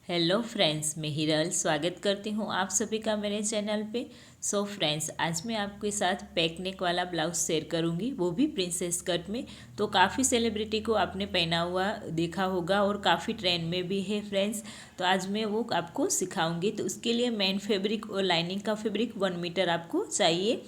Hello friends, मैं हिरल स्वागत करती हूँ आप सभी का मेरे चैनल पे। सो फ्रेंड्स, आज मैं आपके साथ पैक नेक वाला ब्लाउज शेयर करूँगी, वो भी प्रिंसेस कट में। तो काफ़ी सेलिब्रिटी को आपने पहना हुआ देखा होगा और काफ़ी ट्रेंड में भी है फ्रेंड्स। तो आज मैं वो आपको सिखाऊंगी। तो उसके लिए मेन फैब्रिक और लाइनिंग का फैब्रिक 1 मीटर आपको चाहिए।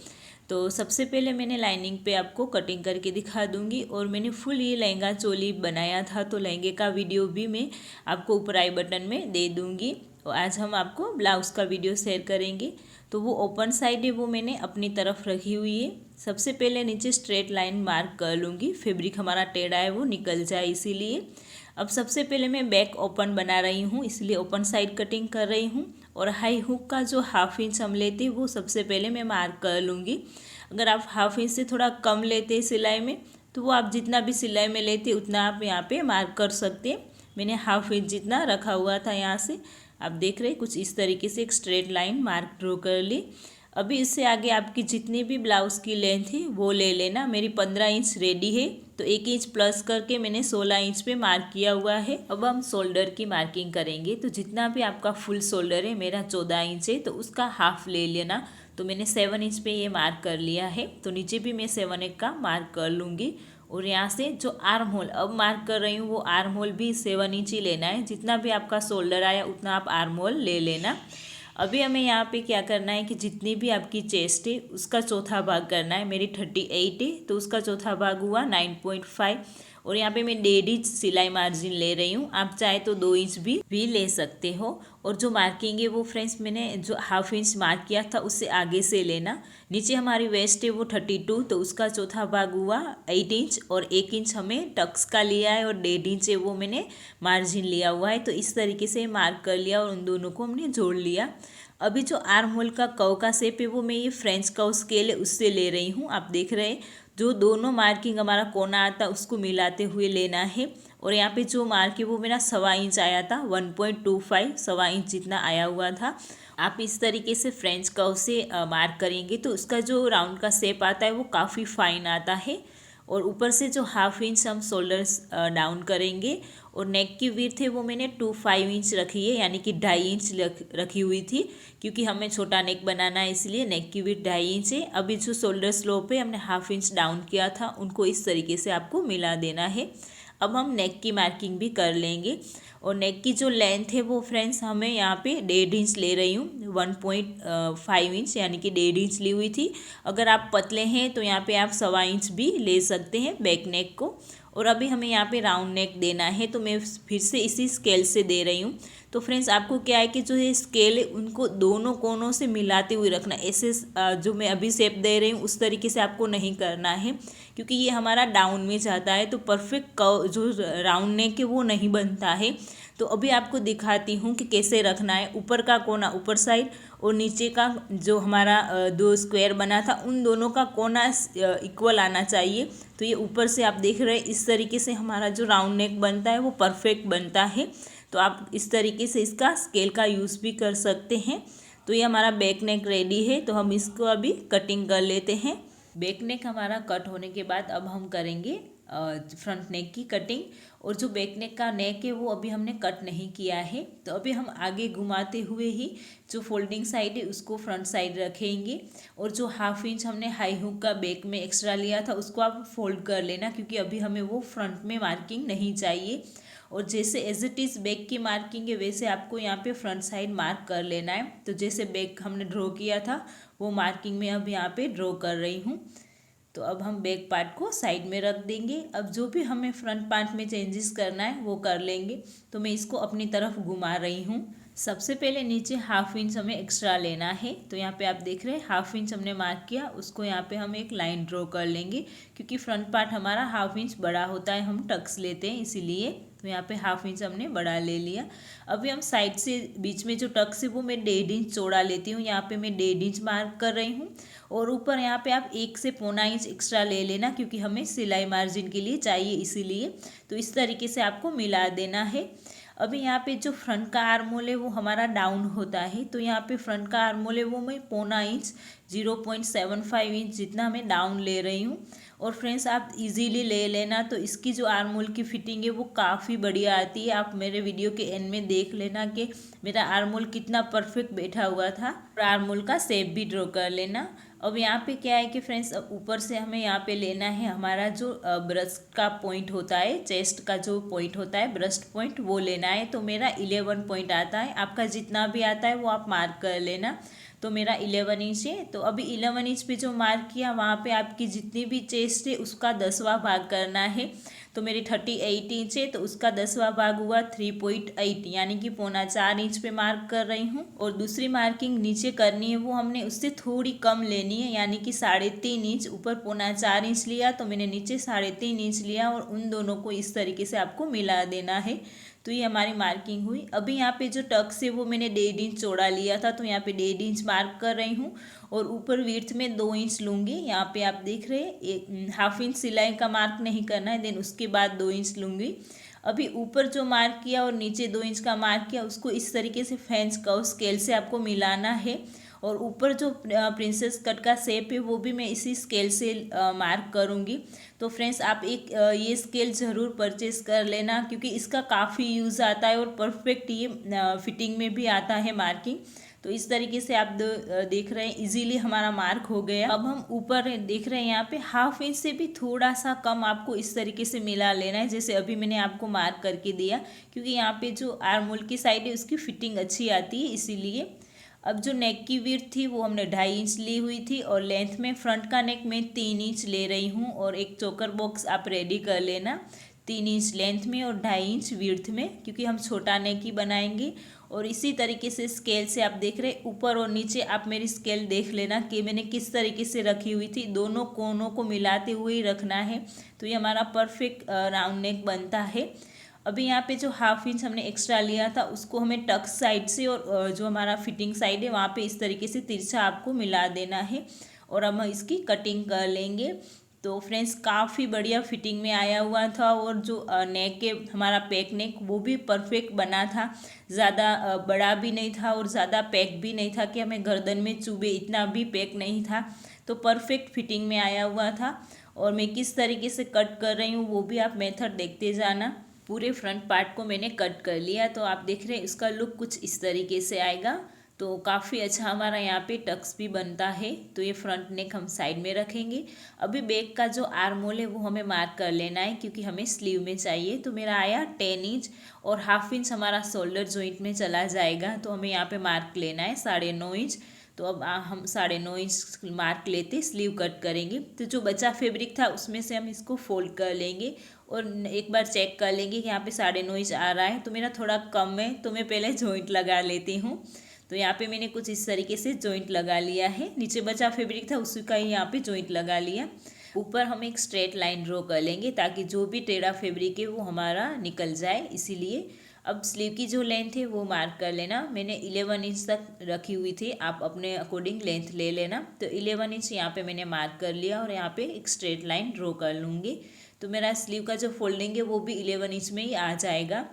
तो सबसे पहले मैंने लाइनिंग पे आपको कटिंग करके दिखा दूंगी और मैंने फुल ये लहंगा चोली बनाया था, तो लहंगे का वीडियो भी मैं आपको ऊपर आई बटन में दे दूंगी। और आज हम आपको ब्लाउज़ का वीडियो शेयर करेंगे। तो वो ओपन साइड है वो मैंने अपनी तरफ रखी हुई है। सबसे पहले नीचे स्ट्रेट लाइन मार्क कर लूँगी, फैब्रिक हमारा टेढ़ा है वो निकल जाए इसीलिए। अब सबसे पहले मैं बैक ओपन बना रही हूँ, इसलिए ओपन साइड कटिंग कर रही हूँ। और हाई हुक का जो 1/2 इंच हम लेते वो सबसे पहले मैं मार्क कर लूँगी। अगर आप 1/2 इंच से थोड़ा कम लेते हैं सिलाई में, तो वो आप जितना भी सिलाई में लेते उतना आप यहाँ पे मार्क कर सकते हैं। मैंने 1/2 इंच जितना रखा हुआ था यहाँ से। आप देख रहे हैं कुछ इस तरीके से एक स्ट्रेट लाइन मार्क ड्रॉ कर ली। अभी इससे आगे आपकी जितनी भी ब्लाउज़ की लेंथ है वो ले लेना। मेरी 15 इंच रेडी है, तो 1 इंच प्लस करके मैंने 16 इंच पे मार्क किया हुआ है। अब हम शोल्डर की मार्किंग करेंगे। तो जितना भी आपका फुल शोल्डर है, मेरा 14 इंच है, तो उसका हाफ ले लेना। तो मैंने 7 इंच पे ये मार्क कर लिया है। तो नीचे भी मैं 7 का मार्क कर लूँगी। और यहाँ से जो आर्म होल अब मार्क कर रही हूँ, वो आर्म होल भी 7 इंच ही लेना है। जितना भी आपका शोल्डर आया उतना आप आर्म होल ले लेना। अभी हमें यहाँ पे क्या करना है कि जितनी भी आपकी चेस्ट है उसका चौथा भाग करना है। मेरी 38 है, तो उसका चौथा भाग हुआ 9.5। और यहाँ पे मैं 1.5 इंच सिलाई मार्जिन ले रही हूँ। आप चाहे तो 2 इंच भी ले सकते हो। और जो मार्किंग है वो फ्रेंड्स मैंने जो 1/2 इंच मार्क किया था उससे आगे से लेना। नीचे हमारी वेस्ट है वो 32, तो उसका चौथा भाग हुआ 8 इंच। और 1 इंच हमें टक्स का लिया है और 1.5 इंच है वो मैंने मार्जिन लिया हुआ है। तो इस तरीके से मार्क कर लिया और उन दोनों को हमने जोड़ लिया। अभी जो आर्म होल का कव का शेप है वो मैं ये फ्रेंच कव स्केल है उससे ले रही हूँ। आप देख रहे हैं जो दोनों मार्किंग हमारा कोना आता है उसको मिलाते हुए लेना है। और यहाँ पे जो मार्क है वो मेरा 1.25 इंच आया था, 1.25 1.25 इंच जितना आया हुआ था। आप इस तरीके से फ्रेंच कर्व से मार्क करेंगे तो उसका जो राउंड का शेप आता है वो काफ़ी फाइन आता है। और ऊपर से जो 1/2 इंच हम शोल्डर्स डाउन करेंगे। और नेक की विड्थ है वो मैंने 2.5 इंच रखी है, यानी कि 2.5 इंच रखी हुई थी, क्योंकि हमें छोटा नेक बनाना है इसलिए नेक की विड्थ 2.5 इंच है। अभी जो शोल्डर स्लोप पे हमने 1/2 इंच डाउन किया था उनको इस तरीके से आपको मिला देना है। अब हम नेक की मार्किंग भी कर लेंगे। और नेक की जो लेंथ है वो फ्रेंड्स हमें यहाँ पे 1.5 इंच ले रही हूँ, 1.5 इंच यानी कि 1.5 इंच ली हुई थी। अगर आप पतले हैं तो यहाँ पे आप 1.25 इंच भी ले सकते हैं बैक नेक को। और अभी हमें यहाँ पे राउंड नेक देना है, तो मैं फिर से इसी स्केल से दे रही हूँ। तो फ्रेंड्स आपको क्या है कि जो ये स्केल है उनको दोनों कोनों से मिलाते हुए रखना। ऐसे जो मैं अभी शेप दे रही हूँ उस तरीके से आपको नहीं करना है, क्योंकि ये हमारा डाउन में जाता है, तो परफेक्ट कर्व जो राउंड नेक है वो नहीं बनता है। तो अभी आपको दिखाती हूँ कि कैसे रखना है। ऊपर का कोना ऊपर साइड और नीचे का जो हमारा 2 स्क्वायर बना था उन दोनों का कोना इक्वल आना चाहिए। तो ये ऊपर से आप देख रहे हैं इस तरीके से हमारा जो राउंड नेक बनता है वो परफेक्ट बनता है। तो आप इस तरीके से इसका स्केल का यूज़ भी कर सकते हैं। तो ये हमारा बैक नेक रेडी है, तो हम इसको अभी कटिंग कर लेते हैं। बैक नेक हमारा कट होने के बाद अब हम करेंगे फ्रंट नेक की कटिंग। और जो बैक नेक का नेक है वो अभी हमने कट नहीं किया है, तो अभी हम आगे घुमाते हुए ही जो फोल्डिंग साइड है उसको फ्रंट साइड रखेंगे। और जो 1/2 इंच हमने हाई हुक का बैक में एक्स्ट्रा लिया था उसको आप फोल्ड कर लेना, क्योंकि अभी हमें वो फ्रंट में मार्किंग नहीं चाहिए। और जैसे एज इट इज़ बैक की मार्किंग है वैसे आपको यहाँ पे फ्रंट साइड मार्क कर लेना है। तो जैसे बैक हमने ड्रॉ किया था वो मार्किंग में अब यहाँ पे ड्रॉ कर रही हूँ। तो अब हम बैक पार्ट को साइड में रख देंगे। अब जो भी हमें फ्रंट पार्ट में चेंजेस करना है वो कर लेंगे। तो मैं इसको अपनी तरफ घुमा रही हूँ। सबसे पहले नीचे 1/2 इंच हमें एक्स्ट्रा लेना है, तो यहाँ पे आप देख रहे हैं 1/2 इंच हमने मार्क किया, उसको यहाँ पे हम एक लाइन ड्रॉ कर लेंगे, क्योंकि फ्रंट पार्ट हमारा 1/2 इंच बड़ा होता है, हम टक्स लेते हैं इसीलिए। तो यहाँ पे 1/2 इंच हमने बड़ा ले लिया। अभी हम साइड से बीच में जो टक्स है वो मैं 1.5 इंच चौड़ा लेती हूँ, यहाँ पे मैं 1.5 इंच मार्क कर रही हूँ। और ऊपर यहाँ पे आप 1 से 1.25 इंच एक्स्ट्रा ले लेना, क्योंकि हमें सिलाई मार्जिन के लिए चाहिए इसीलिए। तो इस तरीके से आपको मिला देना है। अभी यहाँ पे जो फ्रंट का आर्म होल है वो हमारा डाउन होता है, तो यहाँ पे फ्रंट का आर्म होल है वो मैं 1.25 इंच 0.75 इंच जितना मैं डाउन ले रही हूँ। और फ्रेंड्स आप इजीली ले लेना, तो इसकी जो आर्म होल की फिटिंग है वो काफ़ी बढ़िया आती है। आप मेरे वीडियो के एंड में देख लेना कि मेरा आर्म होल कितना परफेक्ट बैठा हुआ था। और आर्म होल का शेप भी ड्रॉ कर लेना। अब यहाँ पे क्या है कि फ्रेंड्स अब ऊपर से हमें यहाँ पे लेना है हमारा जो ब्रस्ट का पॉइंट होता है, चेस्ट का जो पॉइंट होता है ब्रस्ट पॉइंट, वो लेना है। तो मेरा 11 पॉइंट आता है, आपका जितना भी आता है वो आप मार्क कर लेना। तो मेरा 11 इंच है। तो अभी 11 इंच पे जो मार्क किया वहाँ पे आपकी जितनी भी चेस्ट है उसका 10वां भाग करना है। तो मेरी 38 इंच है, तो उसका 10वां भाग हुआ 3.8, यानी कि 4.25 इंच पे मार्क कर रही हूँ। और दूसरी मार्किंग नीचे करनी है वो हमने उससे थोड़ी कम लेनी है, यानी कि 3.5 इंच। ऊपर 4.25 इंच लिया तो मैंने नीचे 3.5 इंच लिया, और उन दोनों को इस तरीके से आपको मिला देना है। तो ये हमारी मार्किंग हुई। अभी यहाँ पे जो टक्स है वो मैंने 1.5 इंच चौड़ा लिया था, तो यहाँ पे 1.5 इंच मार्क कर रही हूँ। और ऊपर विड्थ में 2 इंच लूँगी। यहाँ पे आप देख रहे हैं 1/2 इंच सिलाई का मार्क नहीं करना है, देन उसके बाद 2 इंच लूँगी। अभी ऊपर जो मार्क किया और नीचे 2 इंच का मार्क किया उसको इस तरीके से फ्रेंच कर्व स्केल से आपको मिलाना है। और ऊपर जो प्रिंसेस कट का शेप है वो भी मैं इसी स्केल से मार्क करूँगी। तो फ्रेंड्स आप एक ये स्केल ज़रूर परचेस कर लेना, क्योंकि इसका काफ़ी यूज़ आता है और परफेक्ट ये फिटिंग में भी आता है मार्किंग। तो इस तरीके से आप देख रहे हैं इजीली हमारा मार्क हो गया। अब हम ऊपर देख रहे हैं यहाँ पे 1/2 इंच से भी थोड़ा सा कम आपको इस तरीके से मिला लेना है, जैसे अभी मैंने आपको मार्क करके दिया, क्योंकि यहाँ पे जो आर्म होल की साइड है उसकी फिटिंग अच्छी आती है इसीलिए। अब जो नेक की विड्थ थी वो हमने 2.5 इंच ली हुई थी, और लेंथ में फ्रंट का नेक मैं 3 इंच ले रही हूँ। और एक चोकर बॉक्स आप रेडी कर लेना 3 इंच लेंथ में और 2.5 इंच विड्थ में, क्योंकि हम छोटा नेक ही बनाएंगे। और इसी तरीके से स्केल से आप देख रहे ऊपर और नीचे आप मेरी स्केल देख लेना कि मैंने किस तरीके से रखी हुई थी, दोनों कोनों को मिलाते हुए ही रखना है। तो ये हमारा परफेक्ट राउंड नेक बनता है। अभी यहाँ पे जो 1/2 इंच हमने एक्स्ट्रा लिया था उसको हमें टक साइड से और जो हमारा फिटिंग साइड है वहाँ पे इस तरीके से तिरछा आपको मिला देना है, और हम इसकी कटिंग कर लेंगे। तो फ्रेंड्स काफ़ी बढ़िया फिटिंग में आया हुआ था, और जो नेक है हमारा पैक नेक वो भी परफेक्ट बना था। ज़्यादा बड़ा भी नहीं था और ज़्यादा पैक भी नहीं था कि हमें गर्दन में चुभे, इतना भी पैक नहीं था। तो परफेक्ट फिटिंग में आया हुआ था। और मैं किस तरीके से कट कर रही हूँ वो भी आप मेथड देखते जाना। पूरे फ्रंट पार्ट को मैंने कट कर लिया, तो आप देख रहे हैं इसका लुक कुछ इस तरीके से आएगा। तो काफ़ी अच्छा हमारा यहाँ पे टक्स भी बनता है। तो ये फ्रंट नेक हम साइड में रखेंगे। अभी बैक का जो आर्म होल है वो हमें मार्क कर लेना है, क्योंकि हमें स्लीव में चाहिए। तो मेरा आया 10 इंच, और 1/2 इंच हमारा शोल्डर जॉइंट में चला जाएगा। तो हमें यहाँ पे मार्क लेना है 9.5 इंच। तो अब हम 9.5 इंच मार्क लेते स्लीव कट करेंगे। तो जो बचा फैब्रिक था उसमें से हम इसको फोल्ड कर लेंगे, और एक बार चेक कर लेंगे कि यहाँ पे 9.5 इंच आ रहा है। तो मेरा थोड़ा कम है, तो मैं पहले जॉइंट लगा लेती हूँ। तो यहाँ पे मैंने कुछ इस तरीके से जॉइंट लगा लिया है। नीचे बचा फैब्रिक था उसी का ही यहाँ पे जॉइंट लगा लिया। ऊपर हम एक स्ट्रेट लाइन ड्रॉ कर लेंगे ताकि जो भी टेढ़ा फैब्रिक है वो हमारा निकल जाए, इसीलिए। अब स्लीव की जो लेंथ है वो मार्क कर लेना। मैंने 11 इंच तक रखी हुई थी, आप अपने अकॉर्डिंग लेंथ ले लेना। तो 11 इंच यहाँ पे मैंने मार्क कर लिया, और यहाँ पे एक स्ट्रेट लाइन ड्रॉ कर लूँगी। तो मेरा स्लीव का जो फोल्डिंग है वो भी 11 इंच में ही आ जाएगा।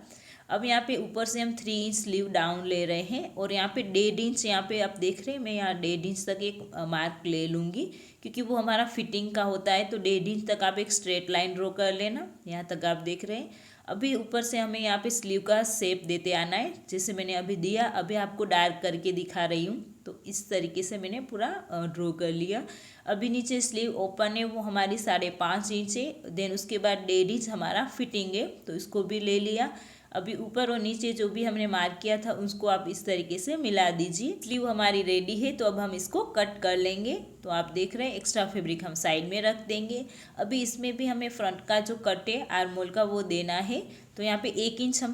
अब यहाँ पे ऊपर से हम 3 इंच स्लीव डाउन ले रहे हैं, और यहाँ पे 1.5 इंच यहाँ पे आप देख रहे हैं, मैं यहाँ 1.5 इंच तक एक मार्क ले लूँगी, क्योंकि वो हमारा फिटिंग का होता है। तो 1.5 इंच तक आप एक स्ट्रेट लाइन ड्रॉ कर लेना, यहाँ तक आप देख रहे हैं। अभी ऊपर से हमें यहाँ पे स्लीव का शेप देते आना है, जैसे मैंने अभी दिया। अभी आपको डार्क करके दिखा रही हूँ, तो इस तरीके से मैंने पूरा ड्रॉ कर लिया। अभी नीचे स्लीव ओपन है वो हमारी 5.5 इंच है, देन उसके बाद 1.5 इंच हमारा फिटिंग है, तो इसको भी ले लिया। अभी ऊपर और नीचे जो भी हमने मार्क किया था उसको आप इस तरीके से मिला दीजिए। स्लीव हमारी रेडी है, तो अब हम इसको कट कर लेंगे। तो आप देख रहे हैं एक्स्ट्रा फैब्रिक हम साइड में रख देंगे। अभी इसमें भी हमें फ्रंट का जो कट है आर्म होल का वो देना है। तो यहाँ पे 1 इंच हम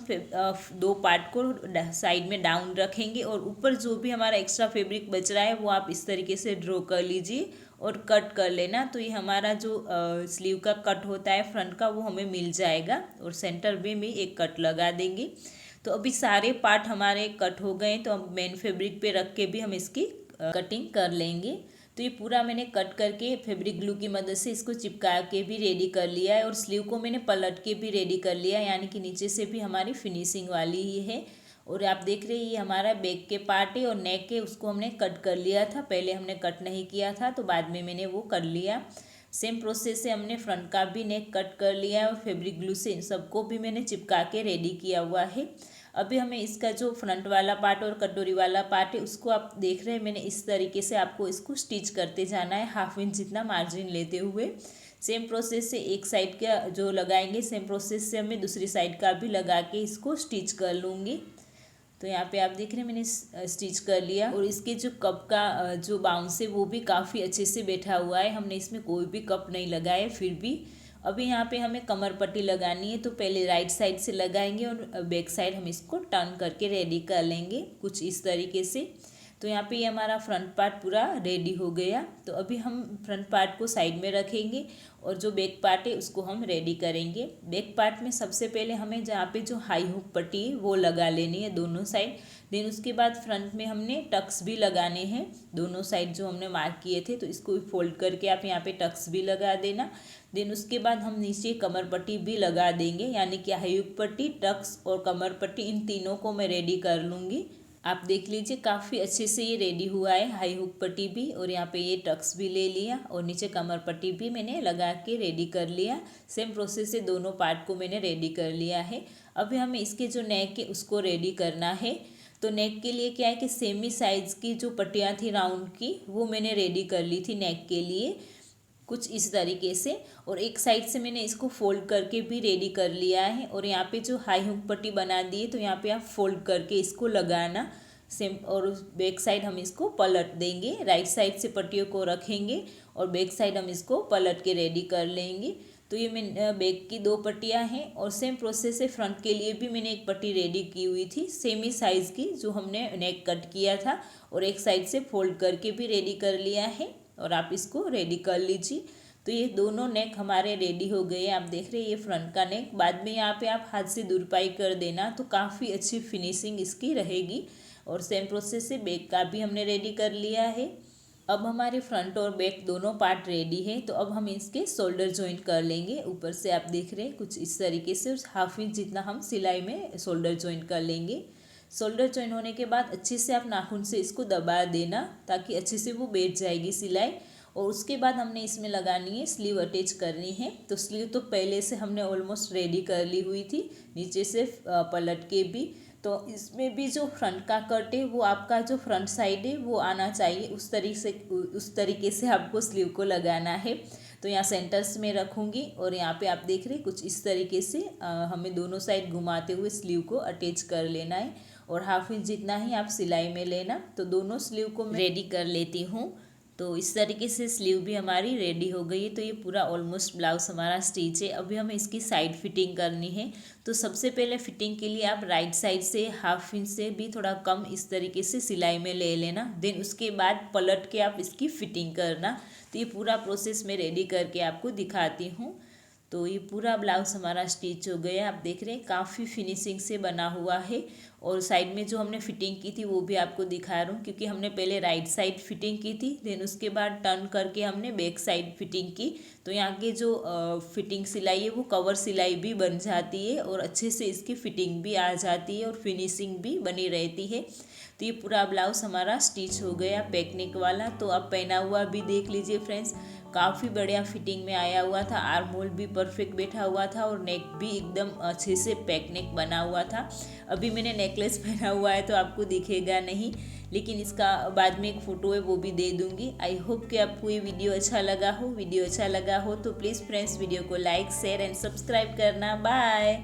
2 पार्ट को साइड में डाउन रखेंगे, और ऊपर जो भी हमारा एक्स्ट्रा फैब्रिक बच रहा है वो आप इस तरीके से ड्रॉ कर लीजिए और कट कर लेना। तो ये हमारा जो स्लीव का कट होता है फ्रंट का वो हमें मिल जाएगा, और सेंटर में भी एक कट लगा देंगे। तो अभी सारे पार्ट हमारे कट हो गए, तो हम मेन फैब्रिक पे रख के भी हम इसकी कटिंग कर लेंगे। तो ये पूरा मैंने कट करके फैब्रिक ग्लू की मदद से इसको चिपका के भी रेडी कर लिया है, और स्लीव को मैंने पलट के भी रेडी कर लिया है, यानी कि नीचे से भी हमारी फिनिशिंग वाली ही है। और आप देख रहे हैं ये हमारा बैक के पार्ट है और नेक है, उसको हमने कट कर लिया था। पहले हमने कट नहीं किया था तो बाद में मैंने वो कर लिया। सेम प्रोसेस से हमने फ्रंट का भी नेक कट कर लिया है और फैब्रिक ग्लू से इन सबको भी मैंने चिपका के रेडी किया हुआ है। अभी हमें इसका जो फ्रंट वाला पार्ट और कटोरी वाला पार्ट है उसको आप देख रहे हैं, मैंने इस तरीके से आपको इसको स्टिच करते जाना है, 1/2 इंच जितना मार्जिन लेते हुए। सेम प्रोसेस से एक साइड का जो लगाएंगे सेम प्रोसेस से हमें दूसरी साइड का भी लगा के इसको स्टिच कर लूँगी। तो यहाँ पे आप देख रहे हैं मैंने स्टिच कर लिया और इसके जो कप का जो बाउंस है वो भी काफ़ी अच्छे से बैठा हुआ है। हमने इसमें कोई भी कप नहीं लगाया फिर भी। अभी यहाँ पे हमें कमर पट्टी लगानी है तो पहले राइट साइड से लगाएंगे और बैक साइड हम इसको टर्न करके रेडी कर लेंगे कुछ इस तरीके से। तो यहाँ पे ये हमारा फ्रंट पार्ट पूरा रेडी हो गया। तो अभी हम फ्रंट पार्ट को साइड में रखेंगे और जो बैक पार्ट है उसको हम रेडी करेंगे। बैक पार्ट में सबसे पहले हमें जहाँ पे जो हाई हुक पट्टी है वो लगा लेनी है दोनों साइड। देन उसके बाद फ्रंट में हमने टक्स भी लगाने हैं दोनों साइड जो हमने मार्क किए थे, तो इसको फोल्ड करके आप यहाँ पे टक्स भी लगा देना। देन उसके बाद हम नीचे कमर पट्टी भी लगा देंगे, यानी कि हाई हुक पट्टी, टक्स और कमर पट्टी इन तीनों को मैं रेडी कर लूँगी। आप देख लीजिए काफ़ी अच्छे से ये रेडी हुआ है, हाई हुक पट्टी भी और यहाँ पे ये टक्स भी ले लिया और नीचे कमर पट्टी भी मैंने लगा के रेडी कर लिया। सेम प्रोसेस से दोनों पार्ट को मैंने रेडी कर लिया है। अभी हमें इसके जो नेक है उसको रेडी करना है। तो नेक के लिए क्या है कि सेमी साइज़ की जो पट्टियाँ थी राउंड की वो मैंने रेडी कर ली थी नेक के लिए कुछ इस तरीके से, और एक साइड से मैंने इसको फोल्ड करके भी रेडी कर लिया है। और यहाँ पे जो हाई हुक पट्टी बना दी है तो यहाँ पे आप फोल्ड करके इसको लगाना सेम, और बैक साइड हम इसको पलट देंगे। राइट साइड से पट्टियों को रखेंगे और बैक साइड हम इसको पलट के रेडी कर लेंगे। तो ये मैं बैक की 2 पट्टियाँ हैं और सेम प्रोसेस से फ्रंट के लिए भी मैंने एक पट्टी रेडी की हुई थी सेमी साइज़ की जो हमने नेक कट किया था और एक साइड से फोल्ड करके भी रेडी कर लिया है और आप इसको रेडी कर लीजिए। तो ये दोनों नेक हमारे रेडी हो गए। आप देख रहे हैं ये फ्रंट का नेक। बाद में यहाँ पे आप हाथ से दुरपाई कर देना तो काफ़ी अच्छी फिनिशिंग इसकी रहेगी। और सेम प्रोसेस से बैक का भी हमने रेडी कर लिया है। अब हमारे फ्रंट और बैक दोनों पार्ट रेडी है। तो अब हम इसके शोल्डर जॉइंट कर लेंगे। ऊपर से आप देख रहे हैं कुछ इस तरीके से 1/2 इंच जितना हम सिलाई में शोल्डर जॉइंट कर लेंगे। शोल्डर जॉइन होने के बाद अच्छे से आप नाखून से इसको दबा देना ताकि अच्छे से वो बैठ जाएगी सिलाई। और उसके बाद हमने इसमें लगानी है स्लीव अटैच करनी है। तो स्लीव तो पहले से हमने ऑलमोस्ट रेडी कर ली हुई थी नीचे से पलट के भी। तो इसमें भी जो फ्रंट का कट है वो आपका जो फ्रंट साइड है वो आना चाहिए, उस तरीके से आपको स्लीव को लगाना है। तो यहाँ सेंटर्स में रखूँगी और यहाँ पे आप देख रहे हैं कुछ इस तरीके से हमें दोनों साइड घुमाते हुए स्लीव को अटैच कर लेना है और 1/2 इंच जितना ही आप सिलाई में लेना। तो दोनों स्लीव को मैं रेडी कर लेती हूँ। तो इस तरीके से स्लीव भी हमारी रेडी हो गई है। तो ये पूरा ऑलमोस्ट ब्लाउज हमारा स्टिच है। अभी हमें इसकी साइड फिटिंग करनी है। तो सबसे पहले फिटिंग के लिए आप राइट साइड से 1/2 इंच से भी थोड़ा कम इस तरीके से सिलाई में ले लेना। देन उसके बाद पलट के आप इसकी फिटिंग करना। तो ये पूरा प्रोसेस मैं रेडी करके आपको दिखाती हूँ। तो ये पूरा ब्लाउज हमारा स्टिच हो गया। आप देख रहे हैं काफ़ी फिनिशिंग से बना हुआ है। और साइड में जो हमने फिटिंग की थी वो भी आपको दिखा रहा हूँ, क्योंकि हमने पहले राइट साइड फिटिंग की थी, देन उसके बाद टर्न करके हमने बैक साइड फिटिंग की। तो यहाँ के जो फिटिंग सिलाई है वो कवर सिलाई भी बन जाती है और अच्छे से इसकी फिटिंग भी आ जाती है और फिनिशिंग भी बनी रहती है। तो ये पूरा ब्लाउज हमारा स्टिच हो गया बैक नेक वाला। तो आप पहना हुआ भी देख लीजिए फ्रेंड्स, काफ़ी बढ़िया फिटिंग में आया हुआ था। आर्म होल भी परफेक्ट बैठा हुआ था और नेक भी एकदम अच्छे से पैक नेक बना हुआ था। अभी मैंने नेकलेस पहना हुआ है तो आपको दिखेगा नहीं, लेकिन इसका बाद में एक फ़ोटो है वो भी दे दूँगी। आई होप कि आपको ये वीडियो अच्छा लगा हो। वीडियो अच्छा लगा हो तो प्लीज़ फ्रेंड्स वीडियो को लाइक, शेयर एंड सब्सक्राइब करना। बाय।